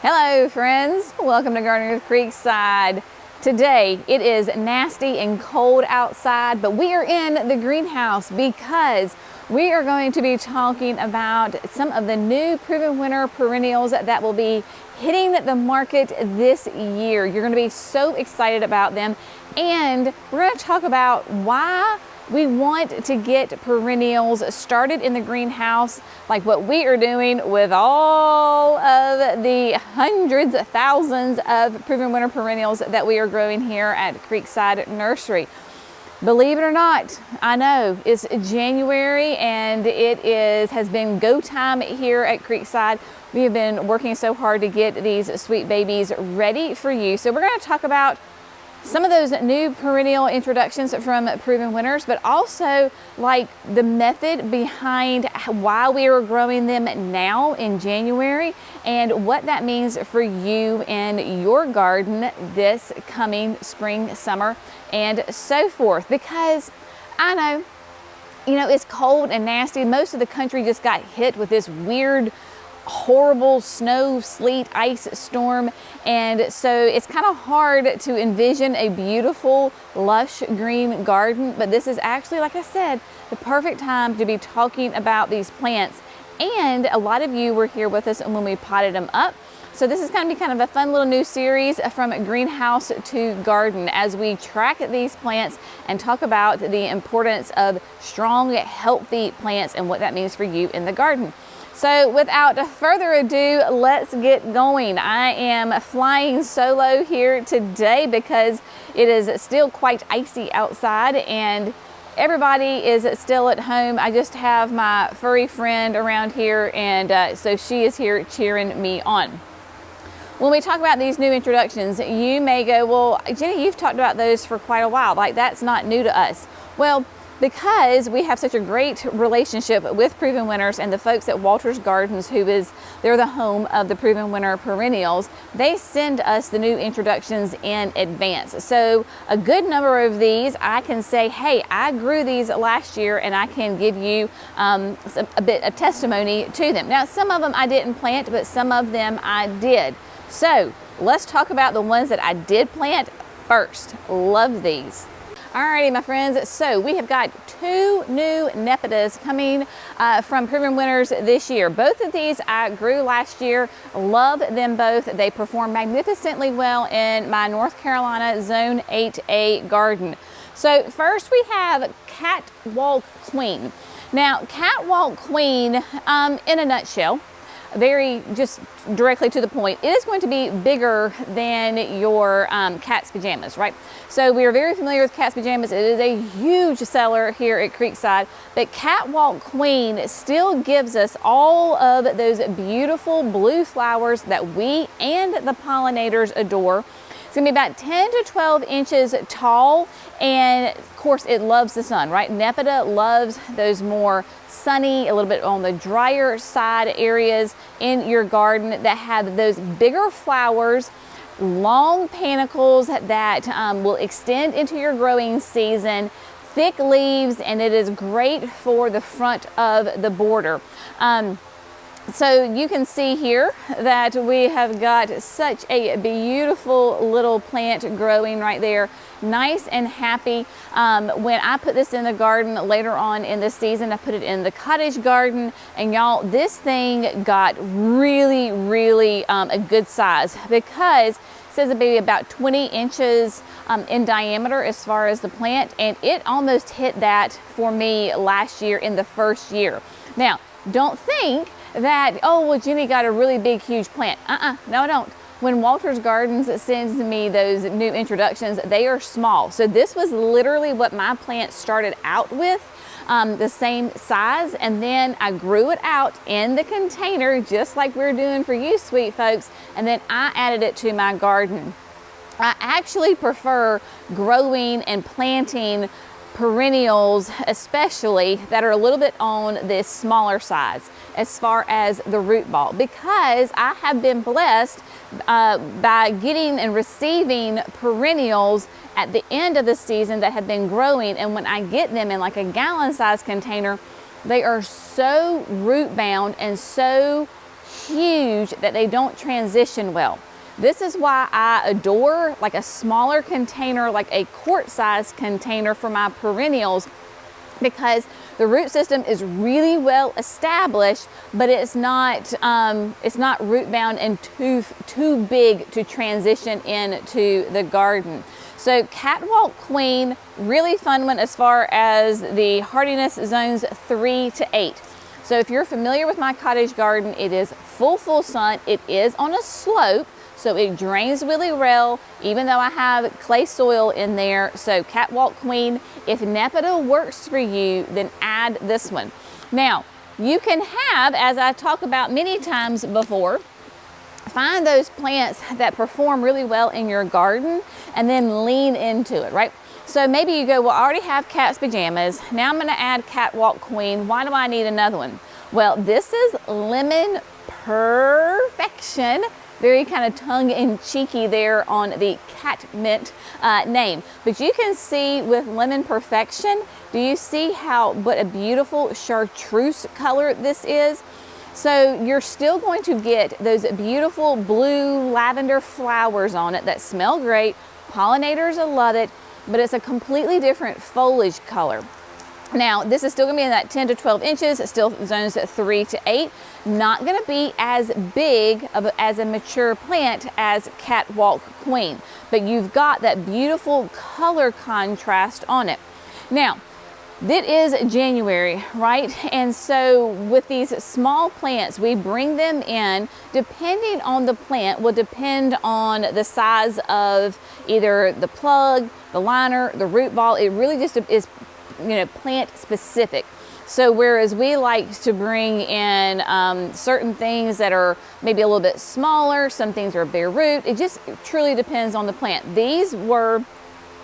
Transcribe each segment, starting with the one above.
Hello friends, welcome to Gardening with Creekside. Today it is nasty and cold outside, but we are in the greenhouse because we are going to be talking about some of the new proven winner perennials that will be hitting the market this year. You're going to be so excited about them, and we're going to talk about why we want to get perennials started in the greenhouse, like what we are doing with all of the hundreds of thousands of proven winner perennials that we are growing here at Creekside Nursery. Believe it or not, I know it's January and has been go time here at Creekside. We have been working so hard to get these sweet babies ready for you. So we're going to talk about some of those new perennial introductions from proven winners, but also like the method behind why we are growing them now in January and what that means for you and your garden this coming spring, summer, and so forth. Because I know, it's cold and nasty. Most of the country just got hit with this weird, horrible snow, sleet, ice storm, and so it's kind of hard to envision a beautiful lush green garden, but this is actually, like I said, the perfect time to be talking about these plants. And a lot of you were here with us when we potted them up, so this is going to be kind of a fun little new series from greenhouse to garden as we track these plants and talk about the importance of strong, healthy plants and what that means for you in the garden. So without further ado, let's get going. I am flying solo here today because it is still quite icy outside and everybody is still at home. I just have my furry friend around here, and so she is here cheering me on. When we talk about these new introductions, you may go, well, Jenny, you've talked about those for quite a while. Like, that's not new to us. Well, because we have such a great relationship with proven winners and the folks at Walter's Gardens, they're the home of the proven winner perennials, they send us the new introductions in advance. So a good number of these, I can say, hey, I grew these last year, and I can give you a bit of testimony to them. Now, some of them I didn't plant, but some of them I did. So let's talk about the ones that I did plant first. Love these. Alrighty, my friends, so we have got two new Nepetas coming from proven winners this year. Both of these I grew last year. Love them both. They perform magnificently well in my North Carolina Zone 8A garden. So first we have Catwalk Queen. Now, Catwalk Queen, in a nutshell, very just directly to the point, it is going to be bigger than your cat's pajamas, right? So we are very familiar with cat's pajamas. It is a huge seller here at Creekside, but Catwalk Queen still gives us all of those beautiful blue flowers that we and the pollinators adore. It's gonna be about 10 to 12 inches tall, and of course it loves the sun, right? Nepeta loves those more sunny, a little bit on the drier side areas in your garden that have those bigger flowers, long panicles that will extend into your growing season, thick leaves, and it is great for the front of the border. So you can see here that we have got such a beautiful little plant growing right there, nice and happy. When I put this in the garden later on in the season, I put it in the cottage garden, and y'all, this thing got really, really a good size, because it says it'd be about 20 inches in diameter as far as the plant, and it almost hit that for me last year in the first year. Now, don't think that, oh, well, Jenny got a really big, huge plant. No, I don't. When Walter's Gardens sends me those new introductions, they are small. So this was literally what my plant started out with, the same size, and then I grew it out in the container, just like we're doing for you sweet folks, and then I added it to my garden. I actually prefer growing and planting perennials, especially that are a little bit on this smaller size as far as the root ball, because I have been blessed by getting and receiving perennials at the end of the season that have been growing, and when I get them in like a gallon size container, they are so root bound and so huge that they don't transition well. This is why I adore like a smaller container, like a quart-sized container for my perennials, because the root system is really well established, but it's not root bound and too big to transition into the garden. So Catwalk Queen, really fun one as far as the hardiness zones 3 to 8. So if you're familiar with my cottage garden, it is full sun. It is on a slope, so it drains really well, even though I have clay soil in there. So Catwalk Queen, if Nepeta works for you, then add this one. Now, you can have, as I talked about many times before, find those plants that perform really well in your garden and then lean into it, right? So maybe you go, well, I already have cat's pajamas. Now I'm gonna add Catwalk Queen. Why do I need another one? Well, this is Lemon Perfection. Very kind of tongue-in-cheeky there on the cat mint name. But you can see with Lemon Perfection, do you see what a beautiful chartreuse color this is? So you're still going to get those beautiful blue lavender flowers on it that smell great. Pollinators will love it, but it's a completely different foliage color. Now, this is still gonna be in that 10 to 12 inches, it's still zones 3 to 8. Not gonna be as big as a mature plant as Catwalk Queen, but you've got that beautiful color contrast on it. Now, it is January, right? And so with these small plants, we bring them in, depending on the plant, will depend on the size of either the plug, the liner, the root ball. It really just is, plant specific. So whereas we like to bring in certain things that are maybe a little bit smaller, some things are bare root, it just truly depends on the plant. These were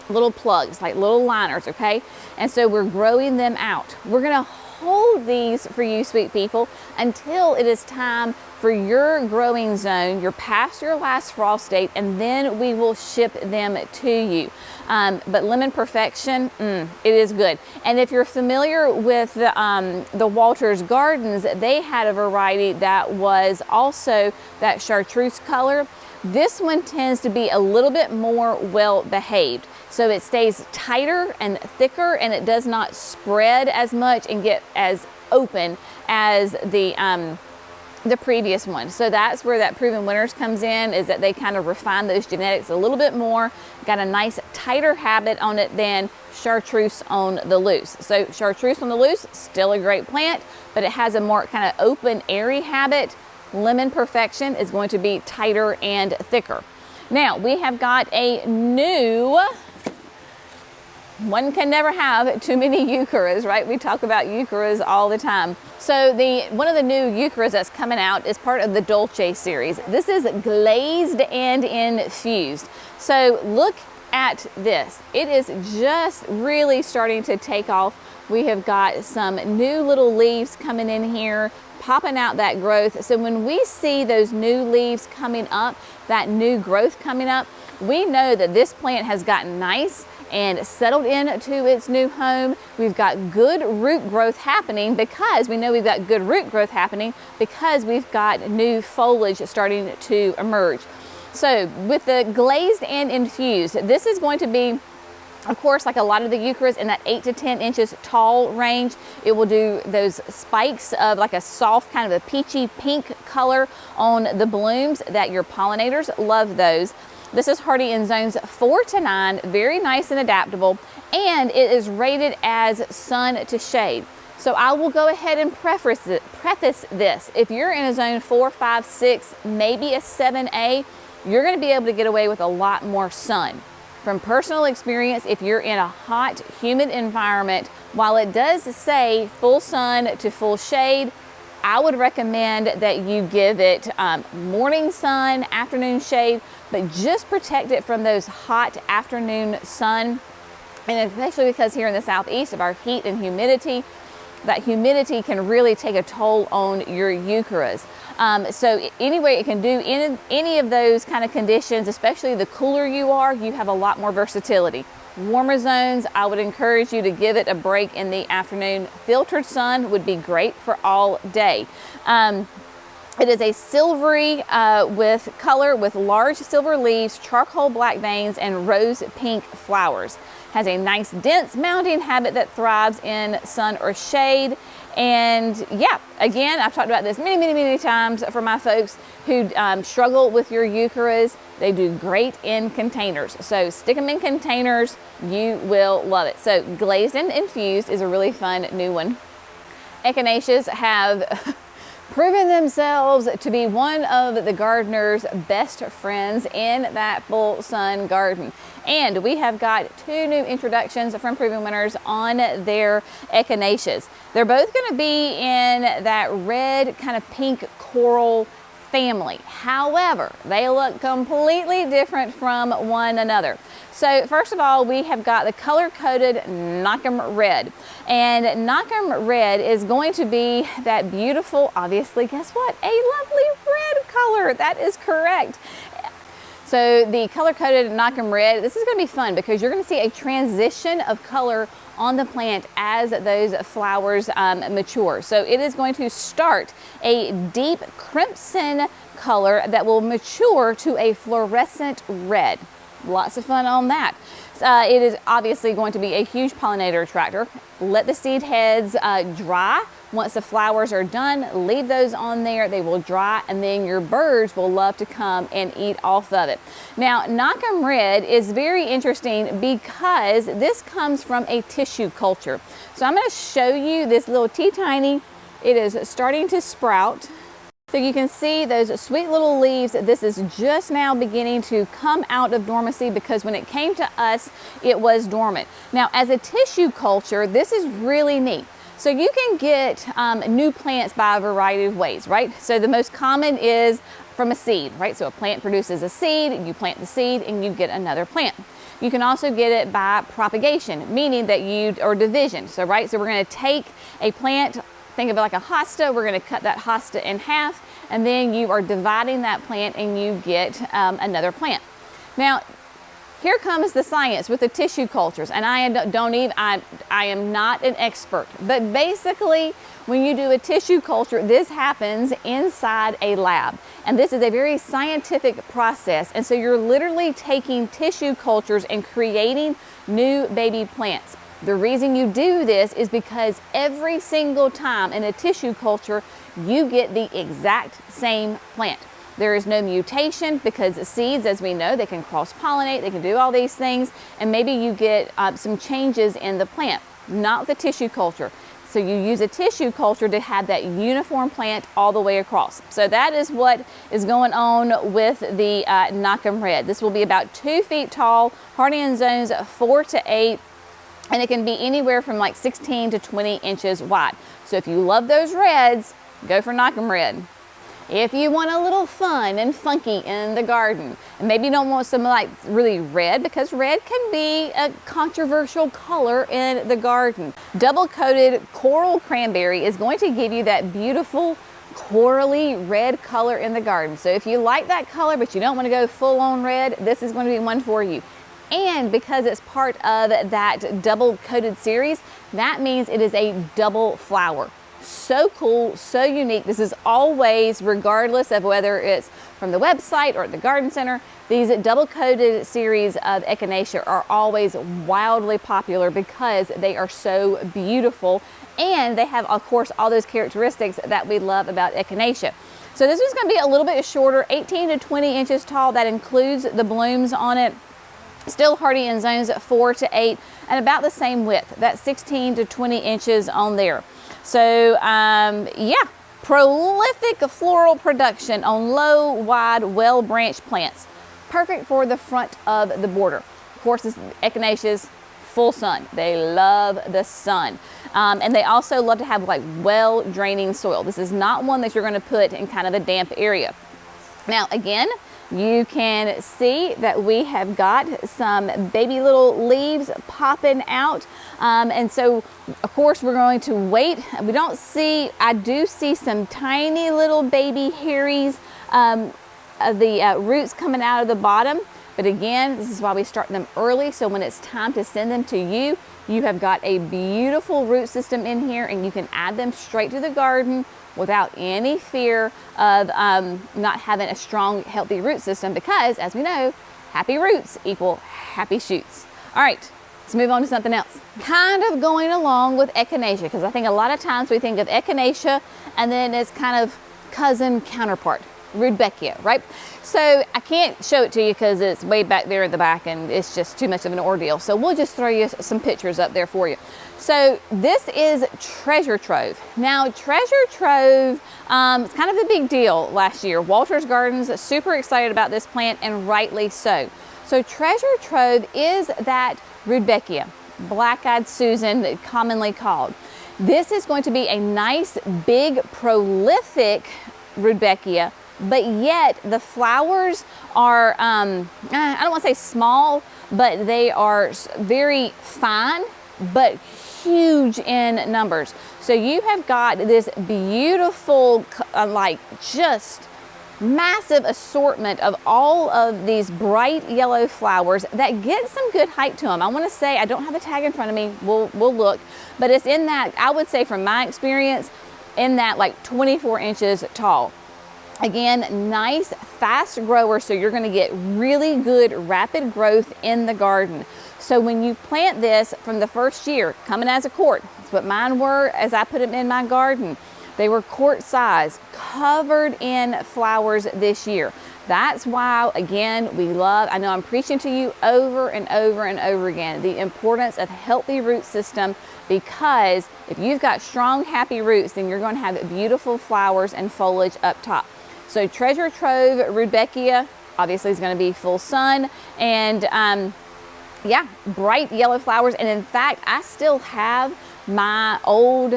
little plugs, like little liners, okay? And so we're growing them out. We're gonna hold these for you, sweet people, until it is time for your growing zone. You're past your last frost date, and then we will ship them to you. But Lemon Perfection, it is good. And if you're familiar with the Walters Gardens, they had a variety that was also that chartreuse color. This one tends to be a little bit more well behaved. So it stays tighter and thicker, and it does not spread as much and get as open as the previous one. So that's where that Proven Winners comes in, is that they kind of refine those genetics a little bit more, got a nice tighter habit on it than Chartreuse on the loose. So Chartreuse on the loose, still a great plant, but it has a more kind of open, airy habit. Lemon Perfection is going to be tighter and thicker. Now we have got a new, one can never have too many Heucheras, right? We talk about Heucheras all the time. So one of the new Heucheras that's coming out is part of the Dolce series. This is Glazed and Infused. So look at this. It is just really starting to take off. We have got some new little leaves coming in here, popping out that growth. So when we see those new leaves coming up, that new growth coming up, we know that this plant has gotten nice and settled into its new home. We've got good root growth happening because we know we've got good root growth happening because we've got new foliage starting to emerge. So with the Glazed and Infused, this is going to be, of course, like a lot of the Heucheras, in that 8 to 10 inches tall range. It will do those spikes of like a soft kind of a peachy pink color on the blooms that your pollinators love those. This is hardy in zones 4 to 9, very nice and adaptable, and it is rated as sun to shade. So I will go ahead and preface this. If you're in a zone 4, 5, 6, maybe a 7A, you're gonna be able to get away with a lot more sun. From personal experience, if you're in a hot, humid environment, while it does say full sun to full shade, I would recommend that you give it morning sun, afternoon shade, but just protect it from those hot afternoon sun. And especially because here in the southeast of our heat and humidity, that humidity can really take a toll on your Heucheras. So anyway, it can do in any of those kind of conditions, especially the cooler you are, you have a lot more versatility. Warmer zones, I would encourage you to give it a break in the afternoon. Filtered sun would be great for all day. It is a silvery with color with large silver leaves, charcoal black veins, and rose pink flowers. Has a nice dense mounting habit that thrives in sun or shade. And yeah, again, I've talked about this many times for my folks who struggle with your Heucheras. They do great in containers. So stick them in containers, you will love it. So Glazed and Infused is a really fun new one. Echinaceas have proven themselves to be one of the gardener's best friends in that full sun garden. And we have got 2 new introductions from proven winners on their Echinaceas. They're both going to be in that red kind of pink coral family. However, they look completely different from one another. So first of all, we have got the color-coded Knock 'em Red. And Knock 'em Red is going to be that beautiful, obviously, guess what? A lovely red color. That is correct. So the color-coded Knock 'em Red, this is going to be fun because you're going to see a transition of color on the plant as those flowers mature. So it is going to start a deep crimson color that will mature to a fluorescent red. Lots of fun on that. It is obviously going to be a huge pollinator attractor. Let the seed heads dry. Once the flowers are done, leave those on there. They will dry, and then your birds will love to come and eat off of it. Now, Knock 'em Red is very interesting because this comes from a tissue culture. So I'm going to show you this little tiny. It is starting to sprout. So you can see those sweet little leaves. This is just now beginning to come out of dormancy because when it came to us, it was dormant. Now, as a tissue culture, this is really neat. So you can get new plants by a variety of ways, right? So the most common is from a seed, right? So a plant produces a seed, you plant the seed, and you get another plant. You can also get it by propagation, meaning that or division. So, right, so we're going to take a plant, think of it like a hosta. We're going to cut that hosta in half, and then you are dividing that plant and you get another plant. Now, here comes the science with the tissue cultures, and I am not an expert, but basically when you do a tissue culture, this happens inside a lab, and this is a very scientific process, and so you're literally taking tissue cultures and creating new baby plants. The reason you do this is because every single time in a tissue culture, you get the exact same plant. There is no mutation because seeds, as we know, they can cross-pollinate, they can do all these things, and maybe you get some changes in the plant, not the tissue culture. So you use a tissue culture to have that uniform plant all the way across. So that is what is going on with the Knock 'em Red. This will be about 2 feet tall, hardy in zones 4 to 8, and it can be anywhere from like 16 to 20 inches wide. So if you love those reds, go for Knock 'em Red. If you want a little fun and funky in the garden, and maybe you don't want some like really red, because red can be a controversial color in the garden. Double coated coral cranberry is going to give you that beautiful corally red color in the garden. So if you like that color, but you don't want to go full on red, this is going to be one for you. And because it's part of that double coated series, that means it is a double flower. So cool, so unique. This is always, regardless of whether it's from the website or at the garden center, these double coated series of Echinacea are always wildly popular because they are so beautiful, and they have, of course, all those characteristics that we love about Echinacea. So this is going to be a little bit shorter, 18 to 20 inches tall. That includes the blooms on it. Still hardy in zones 4 to 8, and about the same width, that 16 to 20 inches on there. So yeah, prolific floral production on low, wide, well-branched plants. Perfect for the front of the border. Of course, this Echinacea's full sun. They love the sun. And they also love to have like well-draining soil. This is not one that you're going to put in kind of a damp area. Now, again, you can see that we have got some baby little leaves popping out. And so, of course, we're going to wait. I do see some tiny little baby hairies of the roots coming out of the bottom. But again, this is why we start them early, so when it's time to send them to you, you have got a beautiful root system in here, and you can add them straight to the garden without any fear of not having a strong, healthy root system, because as we know, happy roots equal happy shoots. All right, let's move on to something else. Kind of going along with Echinacea, because I think a lot of times we think of Echinacea and then it's kind of cousin counterpart, Rudbeckia, right? So I can't show it to you because it's way back there in the back and it's just too much of an ordeal. So we'll just throw you some pictures up there for you. So this is Treasure Trove. Now Treasure Trove, it's kind of a big deal last year. Walter's Gardens, super excited about this plant, and rightly so. So Treasure Trove is that Rudbeckia, black-eyed Susan, commonly called. This is going to be a nice, big, prolific Rudbeckia, but yet the flowers are, I don't want to say small, but they are very fine, but huge in numbers. So you have got this beautiful, like just massive assortment of all of these bright yellow flowers that get some good height to them. I want to say, I don't have the tag in front of me, we'll look, but it's in that, I would say from my experience, in that like 24 inches tall. Again, nice, fast grower, so you're going to get really good, rapid growth in the garden. So when you plant this from the first year, coming as a quart, that's what mine were as I put them in my garden. They were quart size, covered in flowers this year. That's why, again, we love, I know I'm preaching to you over and over and over again, the importance of healthy root system, because if you've got strong, happy roots, then you're going to have beautiful flowers and foliage up top. So Treasure Trove Rudbeckia obviously is going to be full sun, and yeah, bright yellow flowers. And in fact, I still have my old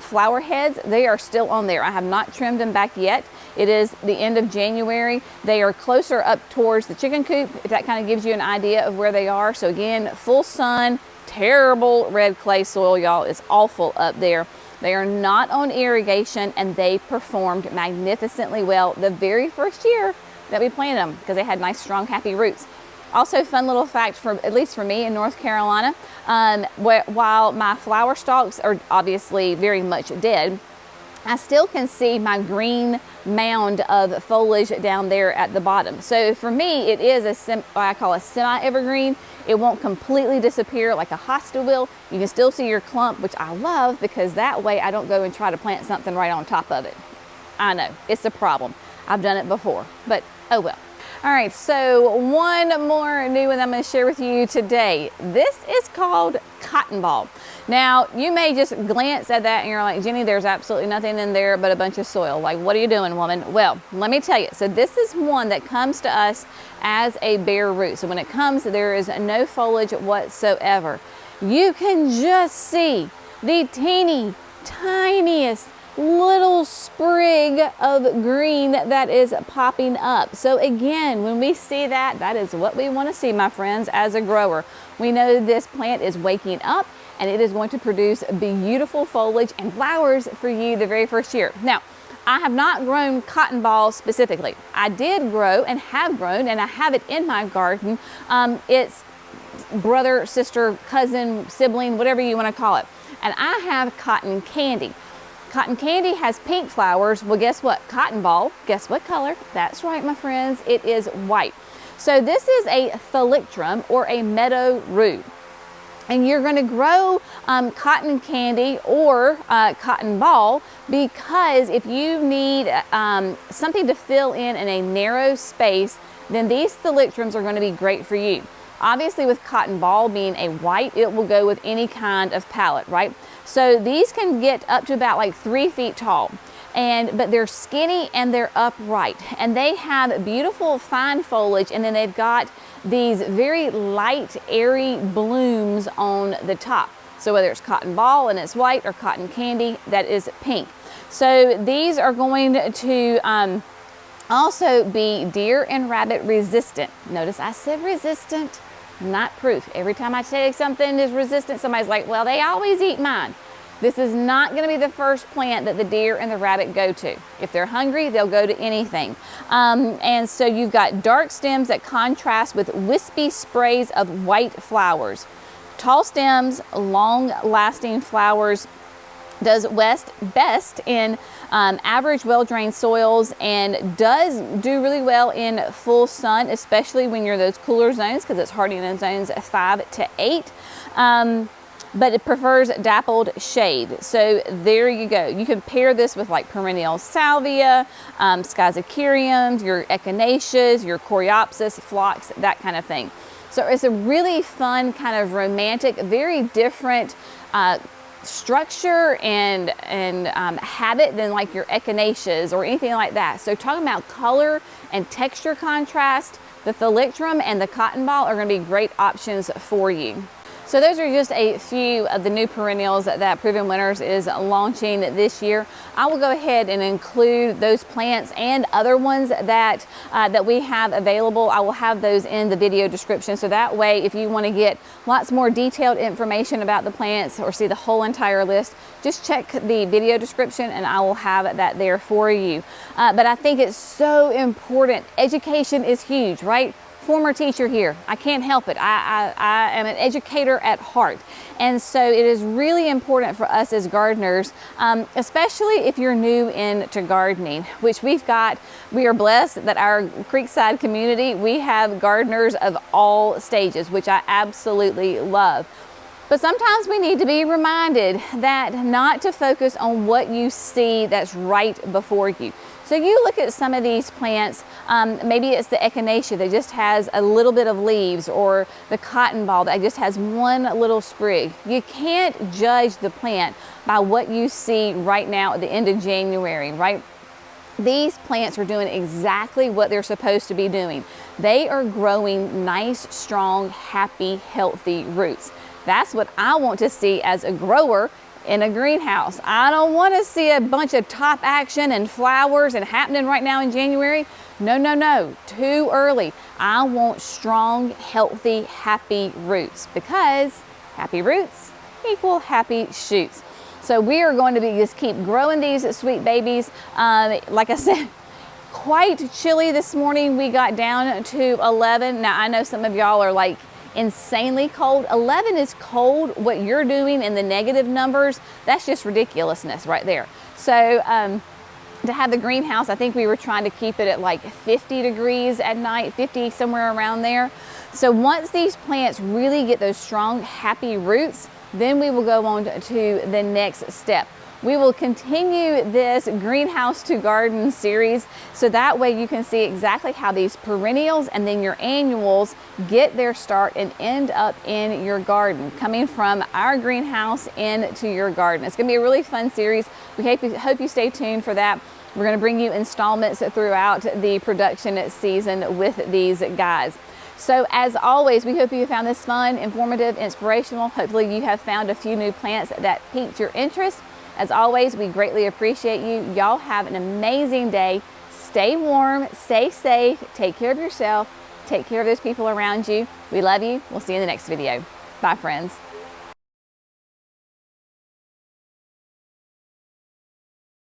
flower heads. They are still on there. I have not trimmed them back yet. It is the end of January. They are closer up towards the chicken coop, if that kind of gives you an idea of where they are. So again, full sun, terrible red clay soil, y'all. It's awful up there. They are not on irrigation, and they performed magnificently well the very first year that we planted them, because they had nice, strong, happy roots. Also, fun little fact, for at least for me in North Carolina, while my flower stalks are obviously very much dead, I still can see my green mound of foliage down there at the bottom. So for me, it is what I call a semi-evergreen. It won't completely disappear like a hosta will. You can still see your clump, which I love, because that way I don't go and try to plant something right on top of it. I know, it's a problem. I've done it before, but oh well. All right, so one more new one I'm going to share with you today. This is called Cotton Ball. Now, you may just glance at that and you're like, Jenny, there's absolutely nothing in there but a bunch of soil. Like, what are you doing, woman? Well, let me tell you. So this is one that comes to us as a bare root. So when it comes, there is no foliage whatsoever. You can just see the teeny, tiniest little sprig of green that is popping up. So again, when we see that, that is what we want to see, my friends, as a grower. We know this plant is waking up, and it is going to produce beautiful foliage and flowers for you the very first year. Now, I have not grown cotton ball specifically. I did grow and have grown, and I have it in my garden. It's brother, sister, cousin, sibling, whatever you want to call it. And I have cotton candy. Cotton candy has pink flowers. Well, guess what? Cotton ball, guess what color? That's right, my friends, it is white. So this is a Thalictrum, or a meadow root. And you're going to grow cotton candy or cotton ball, because if you need something to fill in a narrow space, then these Thalictrums are going to be great for you. Obviously, with cotton ball being a white, it will go with any kind of palette, right? So these can get up to about like 3 feet tall, but they're skinny and they're upright, and they have beautiful fine foliage, and then they've got these very light, airy blooms on the top. So whether it's cotton ball and it's white, or cotton candy that is pink. So these are going to also be deer and rabbit resistant. Notice I said resistant, not proof. Every time I say something is resistant, somebody's like, well, they always eat mine. This is not going to be the first plant that the deer and the rabbit go to. If they're hungry, they'll go to anything. And so you've got dark stems that contrast with wispy sprays of white flowers. Tall stems, long-lasting flowers, does best in average well-drained soils, and does do really well in full sun, especially when you're in those cooler zones, because it's hardy in zones 5 to 8. But it prefers dappled shade. So there you go. You can pair this with like perennial salvia, schizochyriums, your echinaceas, your coreopsis, phlox, that kind of thing. So it's a really fun, kind of romantic, very different structure and habit than like your echinaceas or anything like that. So talking about color and texture contrast, the Thalictrum and the cotton ball are going to be great options for you. So those are just a few of the new perennials that Proven Winners is launching this year. I will go ahead and include those plants and other ones that we have available. I will have those in the video description, so that way if you want to get lots more detailed information about the plants or see the whole entire list, just check the video description and I will have that there for you. But I think it's so important. Education is huge, right? Former teacher here. I can't help it. I am an educator at heart. And so it is really important for us as gardeners, especially if you're new into gardening, which we are blessed that our Creekside community, we have gardeners of all stages, which I absolutely love. But sometimes we need to be reminded that not to focus on what you see that's right before you. So you look at some of these plants, maybe it's the Echinacea that just has a little bit of leaves, or the cotton ball that just has one little sprig. You can't judge the plant by what you see right now at the end of January, right? These plants are doing exactly what they're supposed to be doing. They are growing nice, strong, happy, healthy roots. That's what I want to see as a grower in a greenhouse. I don't want to see a bunch of top action and flowers and happening right now in January. No, no, no, too early. I want strong, healthy, happy roots, because happy roots equal happy shoots. So we are going to just keep growing these sweet babies. Like I said, quite chilly this morning. We got down to 11. Now I know some of y'all are like, insanely cold. 11 is cold. What you're doing in the negative numbers, that's just ridiculousness right there. So to have the greenhouse, I think we were trying to keep it at like 50 degrees at night, 50, somewhere around there. So once these plants really get those strong, happy roots, then we will go on to the next step. We will continue this greenhouse to garden series, so that way you can see exactly how these perennials and then your annuals get their start and end up in your garden, coming from our greenhouse into your garden. It's going to be a really fun series. We hope you stay tuned for that. We're going to bring you installments throughout the production season with these guys. So as always, we hope you found this fun, informative, inspirational. Hopefully you have found a few new plants that piqued your interest. As always, we greatly appreciate you. Y'all have an amazing day. Stay warm, stay safe, take care of yourself, take care of those people around you. We love you. We'll see you in the next video. Bye, friends.